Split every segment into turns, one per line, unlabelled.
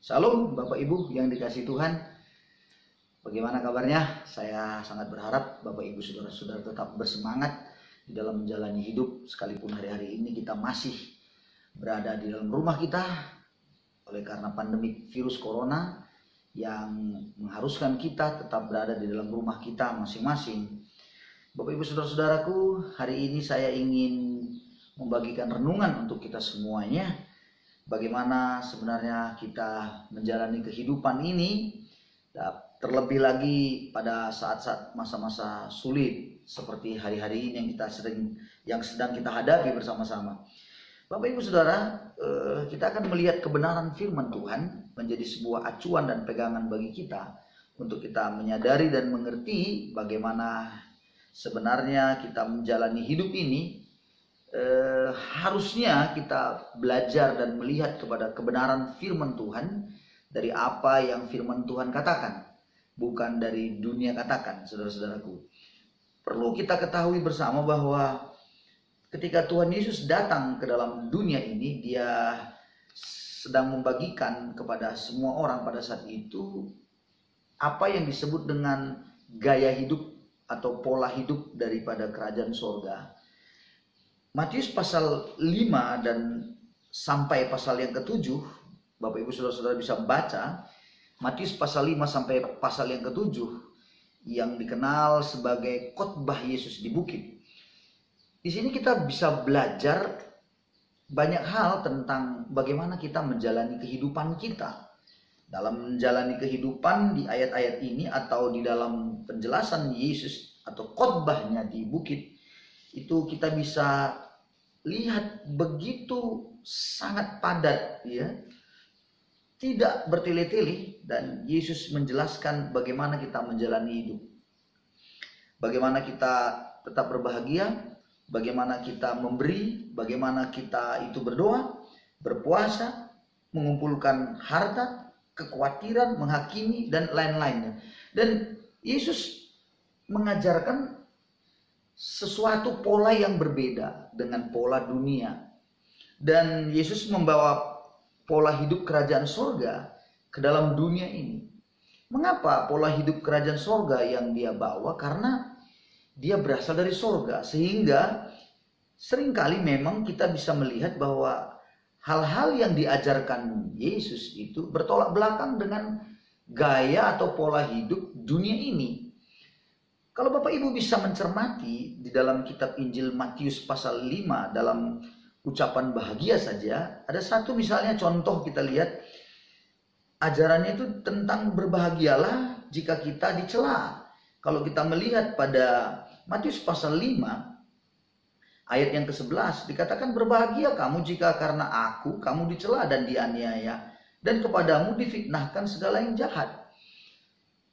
Shalom Bapak Ibu yang dikasihi Tuhan. Bagaimana kabarnya? Saya sangat berharap Bapak Ibu Saudara-saudara tetap bersemangat di dalam menjalani hidup. Sekalipun hari-hari ini kita masih berada di dalam rumah kita oleh karena pandemi virus corona yang mengharuskan kita tetap berada di dalam rumah kita masing-masing. Bapak Ibu Saudara-saudaraku, hari ini saya ingin membagikan renungan untuk kita semuanya. Bagaimana sebenarnya kita menjalani kehidupan ini, terlebih lagi pada saat-saat masa-masa sulit seperti hari-hari ini yang sedang kita hadapi bersama-sama. Bapak Ibu Saudara, kita akan melihat kebenaran firman Tuhan menjadi sebuah acuan dan pegangan bagi kita untuk kita menyadari dan mengerti bagaimana sebenarnya kita menjalani hidup ini. Harusnya kita belajar dan melihat kepada kebenaran firman Tuhan dari apa yang firman Tuhan katakan, bukan dari dunia katakan. Saudara-saudaraku, perlu kita ketahui bersama bahwa ketika Tuhan Yesus datang ke dalam dunia ini, Dia sedang membagikan kepada semua orang pada saat itu apa yang disebut dengan gaya hidup atau pola hidup daripada kerajaan sorga. Matius pasal 5 dan sampai pasal yang ke-7, Bapak Ibu Saudara-saudara bisa baca Matius pasal 5 sampai pasal yang ke-7 yang dikenal sebagai khotbah Yesus di bukit. Di sini kita bisa belajar banyak hal tentang bagaimana kita menjalani kehidupan kita. Dalam menjalani kehidupan di ayat-ayat ini atau di dalam penjelasan Yesus atau khotbahnya di bukit, itu kita bisa lihat begitu sangat padat, ya, tidak bertele-tele, dan Yesus menjelaskan bagaimana kita menjalani hidup, bagaimana kita tetap berbahagia, bagaimana kita memberi, bagaimana kita itu berdoa, berpuasa, mengumpulkan harta, kekhawatiran, menghakimi, dan lain-lainnya. Dan Yesus mengajarkan sesuatu pola yang berbeda dengan pola dunia. Dan Yesus membawa pola hidup kerajaan sorga ke dalam dunia ini. Mengapa pola hidup kerajaan sorga yang dia bawa? Karena dia berasal dari sorga. Sehingga seringkali memang kita bisa melihat bahwa hal-hal yang diajarkan Yesus itu bertolak belakang dengan gaya atau pola hidup dunia ini. Kalau Bapak Ibu bisa mencermati di dalam kitab Injil Matius pasal 5 dalam ucapan bahagia saja, ada satu misalnya contoh kita lihat ajarannya itu tentang berbahagialah jika kita dicela. Kalau kita melihat pada Matius pasal 5 ayat yang ke-11 dikatakan, berbahagia kamu jika karena aku kamu dicela dan dianiaya dan kepadamu difitnahkan segala yang jahat.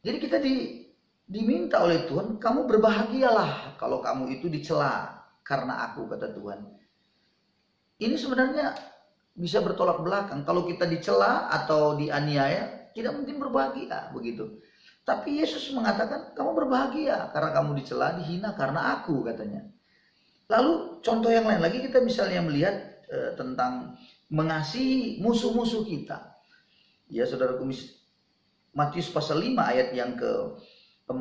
Jadi kita diminta oleh Tuhan, kamu berbahagialah kalau kamu itu dicela karena aku, kata Tuhan. Ini sebenarnya bisa bertolak belakang. Kalau kita dicela atau dianiaya, tidak mungkin berbahagia begitu. Tapi Yesus mengatakan, kamu berbahagia karena kamu dicela, dihina karena aku, katanya. Lalu contoh yang lain lagi kita misalnya melihat tentang mengasihi musuh-musuh kita. Ya saudaraku, Matius pasal 5 ayat yang ke-43,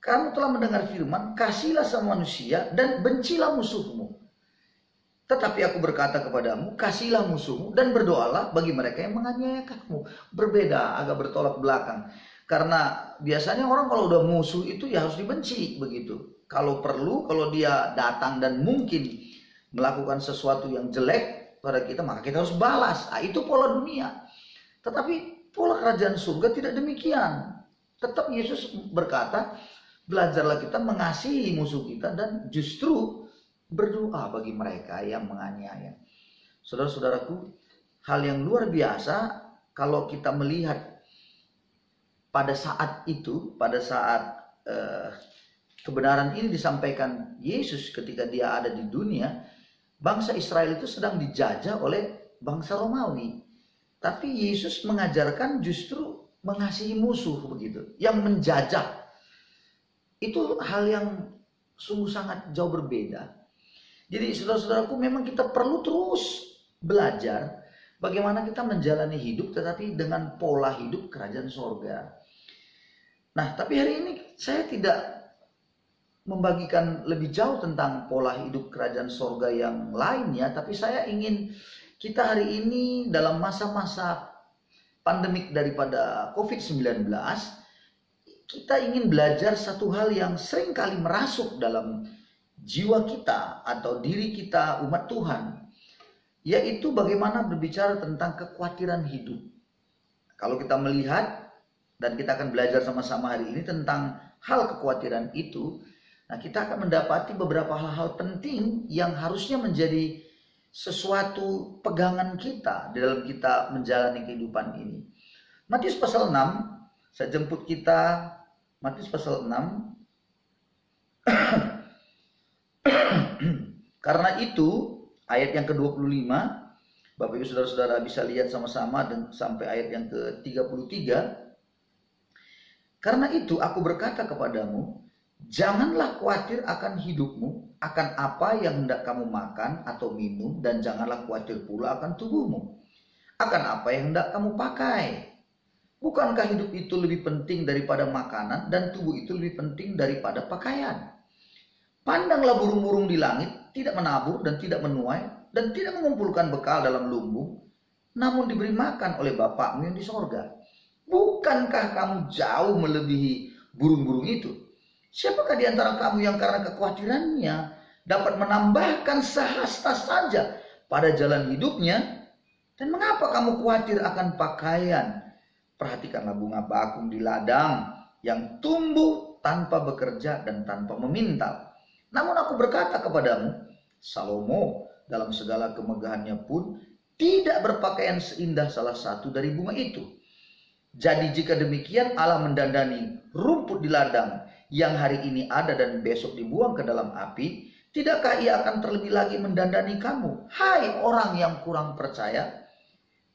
kamu telah mendengar firman, kasihlah sama manusia dan bencilah musuhmu. Tetapi aku berkata kepadamu, kasihlah musuhmu dan berdoalah bagi mereka yang menganiaya kamu. Berbeda, agak bertolak belakang. Karena biasanya orang kalau udah musuh itu ya harus dibenci begitu. Kalau perlu, kalau dia datang dan mungkin melakukan sesuatu yang jelek pada kita, maka kita harus balas. Nah, itu pola dunia. Tetapi pola kerajaan surga tidak demikian. Tetap Yesus berkata, belajarlah kita mengasihi musuh kita dan justru berdoa bagi mereka yang menganiaya. Saudara-saudaraku, hal yang luar biasa kalau kita melihat pada saat itu, pada saat kebenaran ini disampaikan Yesus ketika dia ada di dunia, bangsa Israel itu sedang dijajah oleh bangsa Romawi. Tapi Yesus mengajarkan justru mengasihi musuh begitu, yang menjajah. Itu hal yang sungguh sangat jauh berbeda. Jadi saudara-saudaraku, memang kita perlu terus belajar Bagaimana kita menjalani hidup tetapi dengan pola hidup kerajaan sorga. Nah, tapi hari ini saya tidak membagikan lebih jauh tentang pola hidup kerajaan sorga yang lainnya, tapi saya ingin kita hari ini dalam masa-masa pandemik daripada COVID-19, kita ingin belajar satu hal yang sering kali merasuk dalam jiwa kita atau diri kita umat Tuhan, yaitu bagaimana berbicara tentang kekhawatiran hidup. Kalau kita melihat dan kita akan belajar sama-sama hari ini tentang hal kekhawatiran itu, nah kita akan mendapati beberapa hal-hal penting yang harusnya menjadi sesuatu pegangan kita di dalam kita menjalani kehidupan ini. Matius pasal 6, saya jemput kita Matius pasal 6. Karena itu ayat yang ke-25, Bapak Ibu Saudara-saudara bisa lihat sama-sama sampai ayat yang ke-33. Karena itu aku berkata kepadamu, janganlah khawatir akan hidupmu, akan apa yang hendak kamu makan atau minum, dan janganlah khawatir pula akan tubuhmu, akan apa yang hendak kamu pakai. Bukankah hidup itu lebih penting daripada makanan, dan tubuh itu lebih penting daripada pakaian? Pandanglah burung-burung di langit, tidak menabur dan tidak menuai, dan tidak mengumpulkan bekal dalam lumbung, namun diberi makan oleh Bapakmu yang di sorga. Bukankah kamu jauh melebihi burung-burung itu? Siapakah di antara kamu yang karena kekhawatirannya dapat menambahkan sehasta saja pada jalan hidupnya? Dan mengapa kamu khawatir akan pakaian? Perhatikanlah bunga bakung di ladang yang tumbuh tanpa bekerja dan tanpa memintal. Namun aku berkata kepadamu, Salomo dalam segala kemegahannya pun tidak berpakaian seindah salah satu dari bunga itu. Jadi jika demikian Allah mendandani rumput di ladang yang hari ini ada dan besok dibuang ke dalam api, tidakkah ia akan terlebih lagi mendandani kamu, hai orang yang kurang percaya?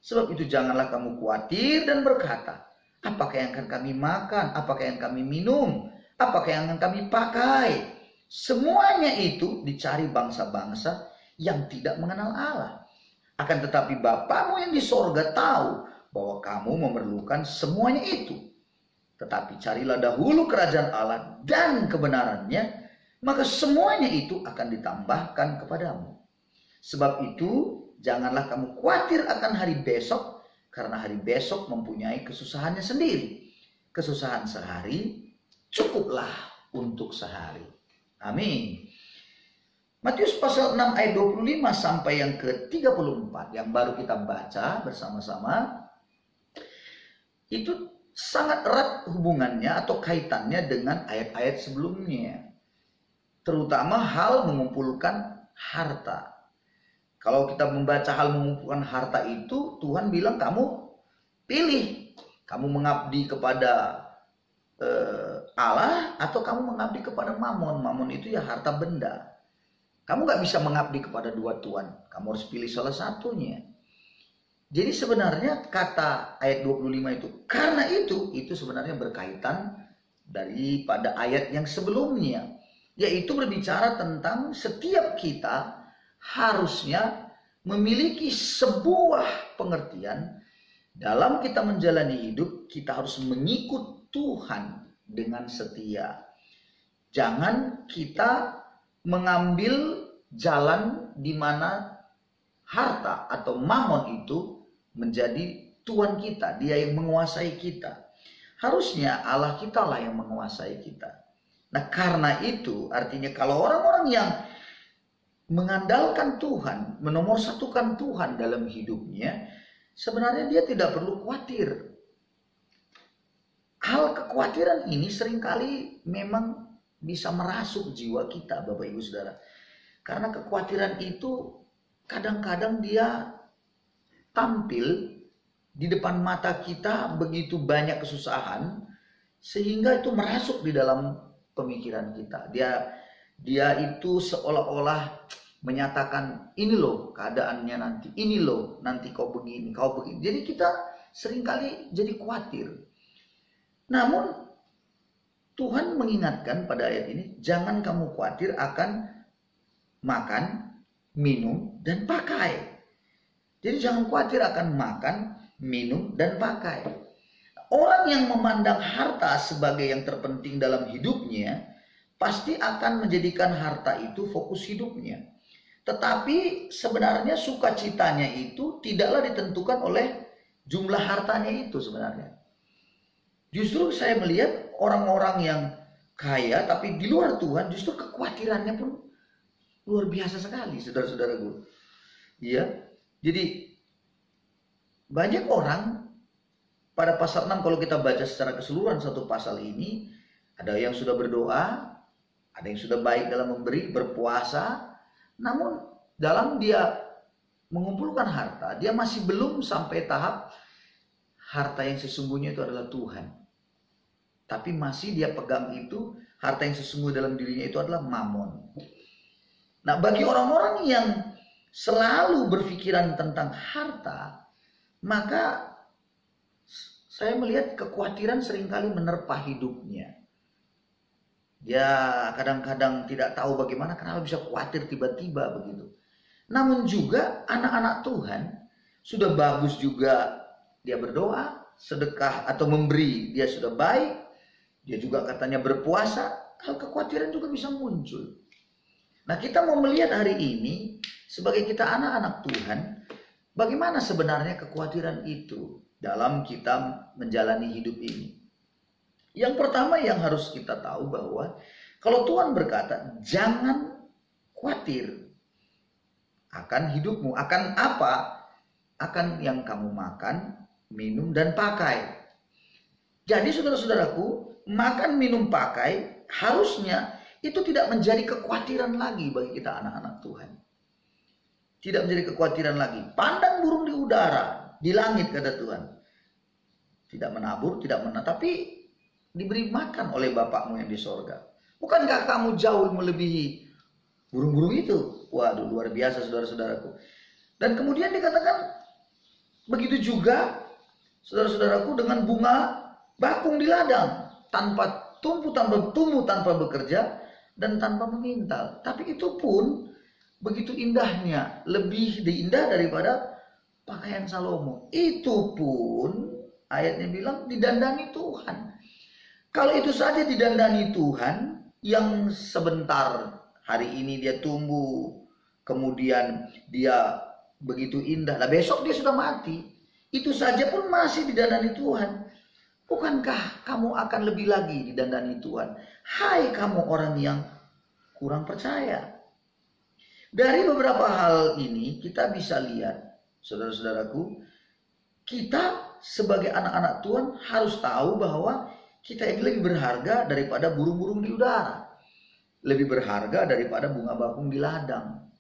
Sebab itu janganlah kamu khawatir dan berkata, apakah yang akan kami makan, apakah yang kami minum, apakah yang akan kami pakai? Semuanya itu dicari bangsa-bangsa yang tidak mengenal Allah. Akan tetapi Bapamu yang di sorga tahu bahwa kamu memerlukan semuanya itu. Tetapi carilah dahulu kerajaan Allah dan kebenarannya, maka semuanya itu akan ditambahkan kepadamu. Sebab itu janganlah kamu khawatir akan hari besok, karena hari besok mempunyai kesusahannya sendiri. Kesusahan sehari cukuplah untuk sehari. Amin. Matius pasal 6 ayat 25 sampai yang ke-34 yang baru kita baca bersama-sama, itu sangat erat hubungannya atau kaitannya dengan ayat-ayat sebelumnya. Terutama hal mengumpulkan harta. Kalau kita membaca hal mengumpulkan harta itu, Tuhan bilang kamu pilih. Kamu mengabdi kepada Allah atau kamu mengabdi kepada Mamon. Mamon itu ya harta benda. Kamu gak bisa mengabdi kepada dua tuan. Kamu harus pilih salah satunya. Jadi sebenarnya kata ayat 25 itu, karena itu sebenarnya berkaitan daripada ayat yang sebelumnya. Yaitu berbicara tentang setiap kita harusnya memiliki sebuah pengertian dalam kita menjalani hidup. Kita harus mengikut Tuhan dengan setia. Jangan kita mengambil jalan di mana harta atau mamon itu menjadi tuan kita, dia yang menguasai kita. Harusnya Allah kita lah yang menguasai kita. Nah, karena itu artinya kalau orang-orang yang mengandalkan Tuhan, menomorsatukan Tuhan dalam hidupnya, sebenarnya dia tidak perlu khawatir. Hal kekhawatiran ini seringkali memang bisa merasuk jiwa kita, Bapak Ibu Saudara. Karena kekhawatiran itu kadang-kadang dia tampil di depan mata kita begitu banyak kesusahan, sehingga itu merasuk di dalam pemikiran kita. Dia itu seolah-olah menyatakan, ini loh keadaannya nanti, ini loh nanti kau begini, kau begini. Jadi kita seringkali jadi khawatir. Namun Tuhan mengingatkan pada ayat ini, jangan kamu khawatir akan makan, minum, dan pakai. Jadi jangan khawatir akan makan, minum, dan pakai. Orang yang memandang harta sebagai yang terpenting dalam hidupnya, pasti akan menjadikan harta itu fokus hidupnya. Tetapi sebenarnya sukacitanya itu tidaklah ditentukan oleh jumlah hartanya itu sebenarnya. Justru saya melihat orang-orang yang kaya tapi di luar Tuhan, justru kekhawatirannya pun luar biasa sekali, saudara-saudaraku. Ya, jadi banyak orang pada pasal 6 kalau kita baca secara keseluruhan satu pasal ini, ada yang sudah berdoa, ada yang sudah baik dalam memberi, berpuasa, namun dalam dia mengumpulkan harta, dia masih belum sampai tahap harta yang sesungguhnya itu adalah Tuhan. Tapi masih dia pegang itu, harta yang sesungguhnya dalam dirinya itu adalah mamon. Nah, bagi orang-orang yang selalu berpikiran tentang harta, maka saya melihat kekhawatiran seringkali menerpa hidupnya. Dia kadang-kadang tidak tahu bagaimana, kenapa bisa khawatir tiba-tiba begitu. Namun juga anak-anak Tuhan sudah bagus juga dia berdoa, sedekah atau memberi, dia sudah baik. Dia juga katanya berpuasa, hal kekhawatiran juga bisa muncul. Nah, kita mau melihat hari ini sebagai kita anak-anak Tuhan, bagaimana sebenarnya kekhawatiran itu dalam kita menjalani hidup ini. Yang pertama yang harus kita tahu bahwa kalau Tuhan berkata, jangan khawatir akan hidupmu. Akan apa? Akan yang kamu makan, minum, dan pakai. Jadi saudara-saudaraku, makan, minum, pakai harusnya itu tidak menjadi kekhawatiran lagi bagi kita anak-anak Tuhan. Tidak menjadi kekhawatiran lagi. Pandang burung di udara, di langit kata Tuhan. Tidak menabur, tidak tapi diberi makan oleh Bapakmu yang di sorga. Bukankah kamu jauh melebihi burung-burung itu? Waduh, luar biasa saudara-saudaraku. Dan kemudian dikatakan, begitu juga saudara-saudaraku dengan bunga bakung di ladang. Tanpa tumbuh, tanpa bekerja, dan tanpa memintal. Tapi itu pun begitu indahnya. Lebih indah daripada pakaian Salomo. Itu pun ayatnya bilang didandani Tuhan. Kalau itu saja didandani Tuhan, yang sebentar hari ini dia tumbuh, kemudian dia begitu indah, lah besok dia sudah mati. Itu saja pun masih didandani Tuhan. Bukankah kamu akan lebih lagi didandani Tuhan? Hai kamu orang yang kurang percaya. Dari beberapa hal ini kita bisa lihat, saudara-saudaraku, kita sebagai anak-anak Tuhan harus tahu bahwa kita ini lebih berharga daripada burung-burung di udara. Lebih berharga daripada bunga bakung di ladang.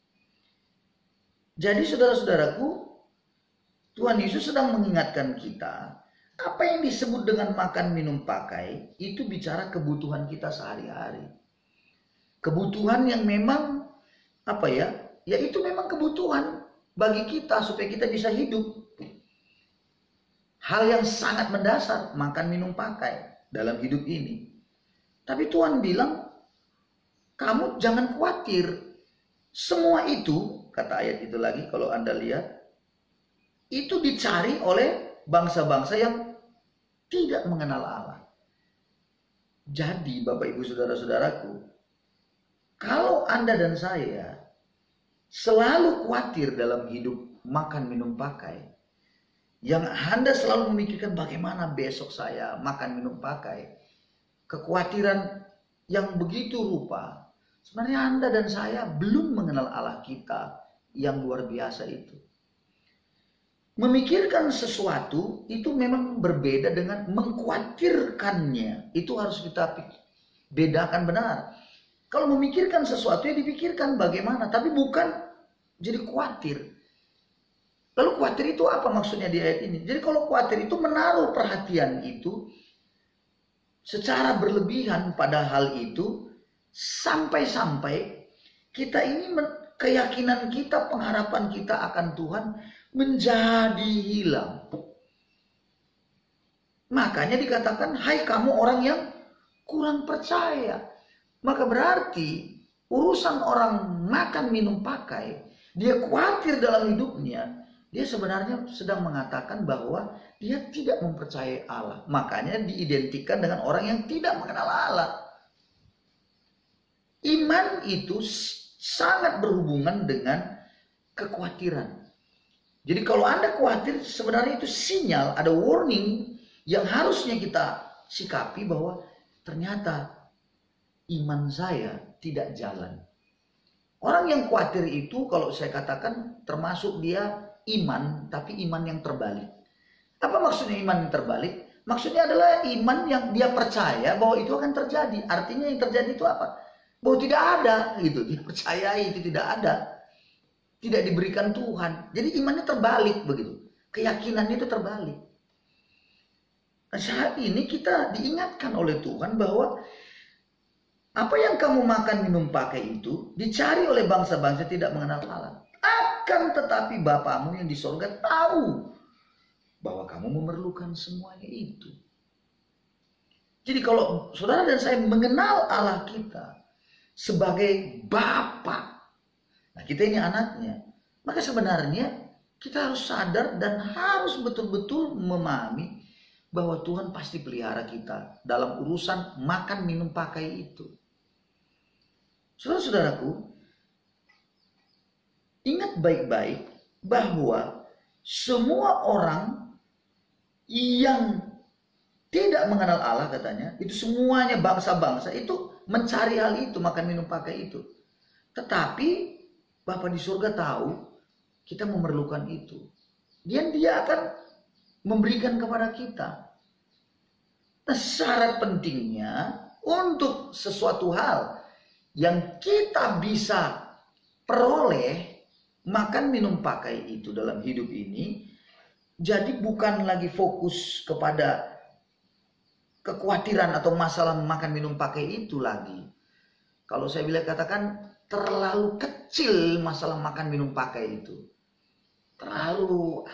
Jadi saudara-saudaraku, Tuhan Yesus sedang mengingatkan kita, apa yang disebut dengan makan, minum, pakai, itu bicara kebutuhan kita sehari-hari. Kebutuhan yang memang, ya itu memang kebutuhan bagi kita supaya kita bisa hidup. Hal yang sangat mendasar, makan, minum, pakai dalam hidup ini. Tapi Tuhan bilang, kamu jangan khawatir. Semua itu, kata ayat itu lagi kalau Anda lihat, itu dicari oleh bangsa-bangsa yang tidak mengenal Allah. Jadi Bapak Ibu Saudara-saudaraku, kalau Anda dan saya selalu khawatir dalam hidup makan, minum, pakai, yang Anda selalu memikirkan bagaimana besok saya makan, minum, pakai, kekhawatiran yang begitu rupa, sebenarnya Anda dan saya belum mengenal Allah kita yang luar biasa itu. Memikirkan sesuatu itu memang berbeda dengan mengkhawatirkannya. Itu harus kita bedakan benar. Kalau memikirkan sesuatu ya dipikirkan bagaimana, tapi bukan jadi khawatir. Lalu khawatir itu apa maksudnya di ayat ini? Jadi kalau khawatir itu menaruh perhatian itu secara berlebihan pada hal itu, sampai-sampai kita ini keyakinan kita, pengharapan kita akan Tuhan menjadi hilang. Makanya dikatakan, hai kamu orang yang kurang percaya. Maka berarti urusan orang makan, minum, pakai, dia khawatir dalam hidupnya, Dia sebenarnya sedang mengatakan bahwa dia tidak mempercayai Allah. Makanya diidentikan dengan orang yang tidak mengenal Allah. Iman itu sangat berhubungan dengan kekhawatiran. Jadi kalau Anda khawatir, sebenarnya itu sinyal, ada warning yang harusnya kita sikapi bahwa ternyata iman saya tidak jalan. Orang yang khawatir itu kalau saya katakan termasuk dia iman, tapi iman yang terbalik. Apa maksudnya iman yang terbalik? Maksudnya adalah iman yang dia percaya bahwa itu akan terjadi. Artinya yang terjadi itu apa? Bahwa tidak ada gitu. Dia percayai itu tidak ada. Tidak diberikan Tuhan. Jadi imannya terbalik begitu. Keyakinannya itu terbalik. Nah, saat ini kita diingatkan oleh Tuhan bahwa apa yang kamu makan minum pakai itu dicari oleh bangsa-bangsa tidak mengenal Allah. Akan tetapi Bapamu yang di sorga tahu bahwa kamu memerlukan semuanya itu. Jadi kalau saudara dan saya mengenal Allah kita sebagai Bapa, nah kita ini anaknya, maka sebenarnya kita harus sadar dan harus betul-betul memahami bahwa Tuhan pasti pelihara kita dalam urusan makan minum pakai itu. Saudara-saudaraku, ingat baik-baik bahwa semua orang yang tidak mengenal Allah katanya, itu semuanya bangsa-bangsa itu mencari hal itu, makan minum pakai itu. Tetapi Bapa di surga tahu kita memerlukan itu. Dan dia akan memberikan kepada kita. Nah, syarat pentingnya untuk sesuatu hal yang kita bisa peroleh makan minum pakai itu dalam hidup ini, jadi bukan lagi fokus kepada kekhawatiran atau masalah makan minum pakai itu lagi. Kalau saya bila katakan terlalu kecil masalah makan minum pakai itu. Terlalu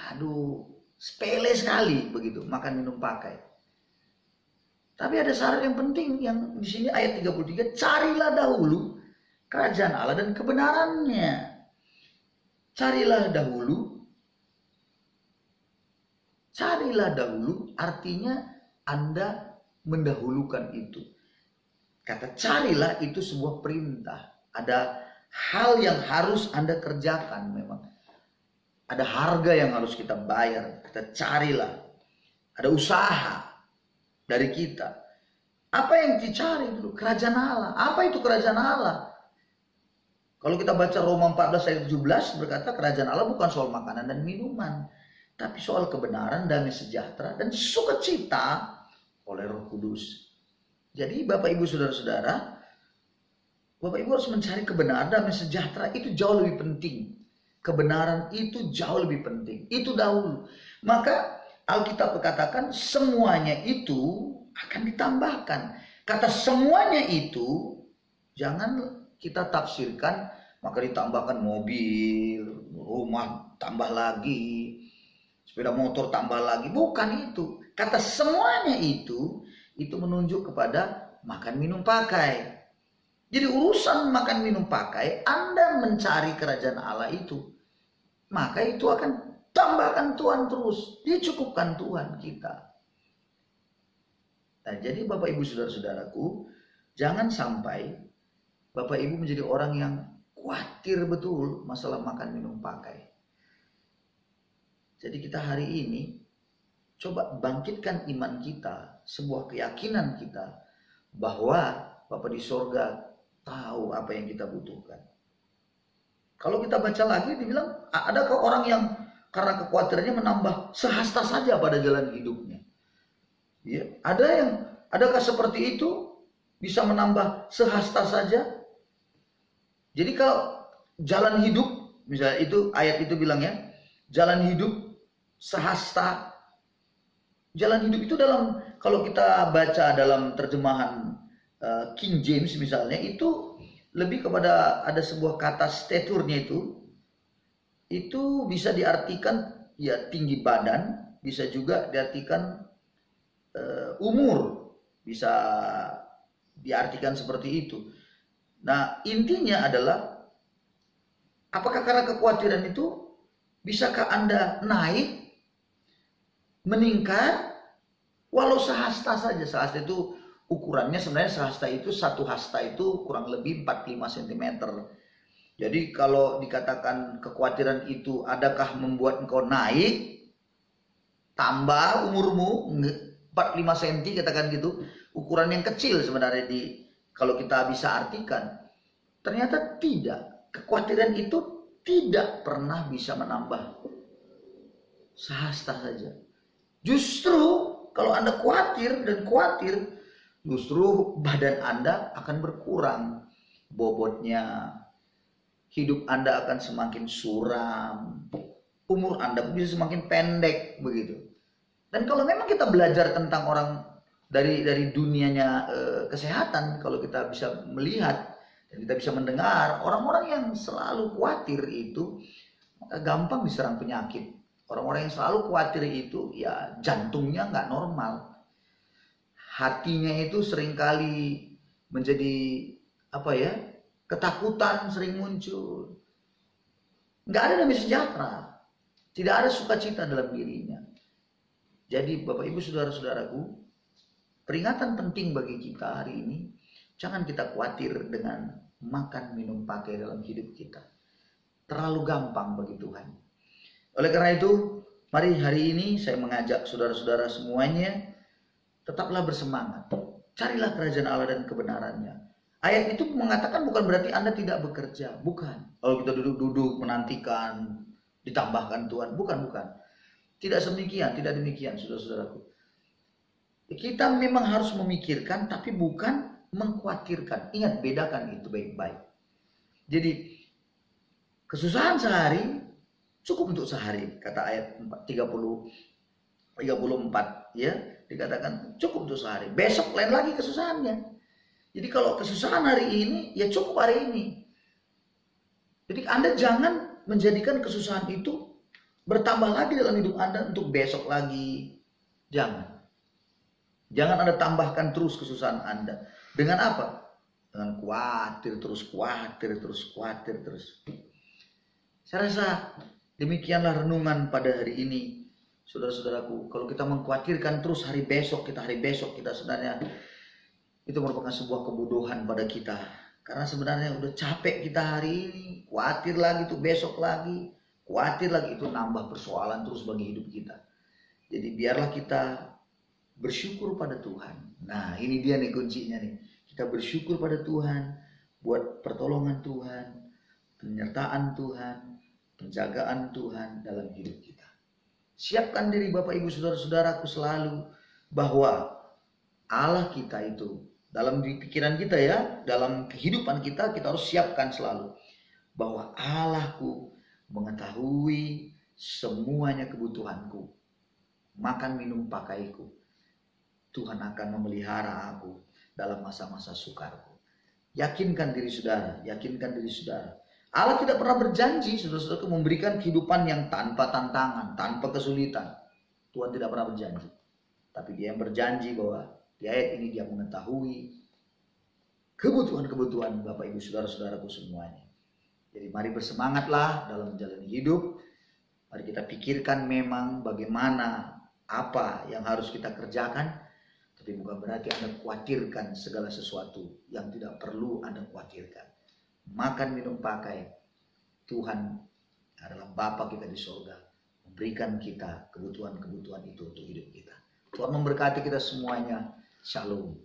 sepele sekali begitu makan minum pakai. Tapi ada syarat yang penting yang di sini ayat 33, carilah dahulu kerajaan Allah dan kebenarannya. Carilah dahulu artinya Anda mendahulukan itu. Kata carilah itu sebuah perintah. Ada hal yang harus Anda kerjakan memang. Ada harga yang harus kita bayar. Kita carilah. Ada usaha dari kita. Apa yang dicari dulu? Kerajaan Allah. Apa itu kerajaan Allah? Kalau kita baca Roma 14 ayat 17 berkata kerajaan Allah bukan soal makanan dan minuman. Tapi soal kebenaran, damai sejahtera, dan sukacita oleh Roh Kudus. Jadi Bapak Ibu Saudara-saudara, Bapak Ibu harus mencari kebenaran, damai sejahtera itu jauh lebih penting. Kebenaran itu jauh lebih penting. Itu dahulu. Maka Alkitab berkatakan semuanya itu akan ditambahkan. Kata semuanya itu jangan kita tafsirkan maka ditambahkan mobil, rumah tambah lagi, sepeda motor tambah lagi. Bukan itu. Kata semuanya itu menunjuk kepada makan minum pakai. Jadi urusan makan minum pakai, Anda mencari kerajaan Allah itu, maka itu akan tambahkan Tuhan terus. Dicukupkan Tuhan kita. Nah, jadi Bapak Ibu Saudara-saudaraku, jangan sampai Bapak Ibu menjadi orang yang khawatir betul masalah makan minum pakai. Jadi kita hari ini coba bangkitkan iman kita, sebuah keyakinan kita bahwa Bapa di sorga tahu apa yang kita butuhkan. Kalau kita baca lagi dibilang adakah orang yang karena kekhawatirannya menambah sehasta saja pada jalan hidupnya. Ya, adakah seperti itu bisa menambah sehasta saja? Jadi kalau jalan hidup misalnya itu ayat itu bilang ya, jalan hidup sehasta. Jalan hidup itu dalam kalau kita baca dalam terjemahan King James misalnya itu lebih kepada ada sebuah kata staturnya itu bisa diartikan ya tinggi badan, bisa juga diartikan umur, bisa diartikan seperti itu. Nah intinya adalah apakah karena kekhawatiran itu Bisakah Anda naik, meningkat, walau sehasta saja? Sehasta itu ukurannya sebenarnya sehasta itu, satu hasta itu kurang lebih 45 cm. Jadi kalau dikatakan kekhawatiran itu adakah membuat engkau naik, tambah umurmu 45 cm katakan gitu, ukuran yang kecil sebenarnya kalau kita bisa artikan. Ternyata tidak. Kekhawatiran itu tidak pernah bisa menambah sehasta saja. Justru kalau Anda khawatir dan khawatir, justru badan Anda akan berkurang bobotnya. Hidup Anda akan semakin suram. Umur Anda bisa semakin pendek begitu. Dan kalau memang kita belajar tentang orang dari dunianya kesehatan, kalau kita bisa melihat dan kita bisa mendengar, orang-orang yang selalu khawatir itu gampang diserang penyakit. Orang-orang yang selalu khawatir itu ya jantungnya nggak normal. Hatinya itu seringkali menjadi ketakutan sering muncul. Nggak ada damai sejahtera. Tidak ada sukacita dalam dirinya. Jadi Bapak Ibu Saudara-saudaraku, peringatan penting bagi kita hari ini, jangan kita khawatir dengan makan, minum, pakai dalam hidup kita. Terlalu gampang bagi Tuhan. Oleh karena itu, mari hari ini saya mengajak saudara-saudara semuanya, tetaplah bersemangat. Carilah kerajaan Allah dan kebenarannya. Ayat itu mengatakan bukan berarti Anda tidak bekerja. Bukan. Kalau kita duduk-duduk menantikan, ditambahkan Tuhan. Bukan. Tidak demikian saudara-saudaraku. Kita memang harus memikirkan, tapi bukan mengkhawatirkan. Ingat, bedakan itu baik-baik. Jadi, kesusahan sehari cukup untuk sehari, kata ayat 34 ya, dikatakan cukup untuk sehari. Besok lain lagi kesusahannya. Jadi kalau kesusahan hari ini, ya cukup hari ini. Jadi Anda jangan menjadikan kesusahan itu bertambah lagi dalam hidup Anda untuk besok lagi. Jangan Anda tambahkan terus kesusahan Anda. Dengan apa? Dengan khawatir terus. Saya rasa demikianlah renungan pada hari ini. Saudara-saudaraku, kalau kita mengkhawatirkan terus hari besok kita sebenarnya itu merupakan sebuah kebodohan pada kita. Karena sebenarnya udah capek kita hari ini, khawatir lagi tuh besok lagi, khawatir lagi, itu nambah persoalan terus bagi hidup kita. Jadi biarlah kita bersyukur pada Tuhan. Nah, ini dia nih kuncinya nih. Kita bersyukur pada Tuhan buat pertolongan Tuhan, penyertaan Tuhan, penjagaan Tuhan dalam hidup kita. Siapkan diri Bapak Ibu Saudara-saudaraku selalu bahwa Allah kita itu dalam pikiran kita ya, dalam kehidupan kita harus siapkan selalu bahwa Allahku mengetahui semuanya kebutuhanku, makan, minum, pakaiku. Tuhan akan memelihara aku dalam masa-masa sukarku. Yakinkan diri saudara. Allah tidak pernah berjanji saudara-saudara memberikan kehidupan yang tanpa tantangan, tanpa kesulitan. Tuhan tidak pernah berjanji. Tapi Dia yang berjanji bahwa di ayat ini Dia mengetahui kebutuhan-kebutuhan Bapak Ibu Saudara-saudaraku semuanya. Jadi mari bersemangatlah dalam menjalani hidup. Mari kita pikirkan memang bagaimana apa yang harus kita kerjakan. Tapi bukan berarti Anda khawatirkan segala sesuatu yang tidak perlu Anda khawatirkan. Makan, minum, pakai. Tuhan adalah Bapa kita di surga. Memberikan kita kebutuhan-kebutuhan itu untuk hidup kita. Tuhan memberkati kita semuanya. Shalom.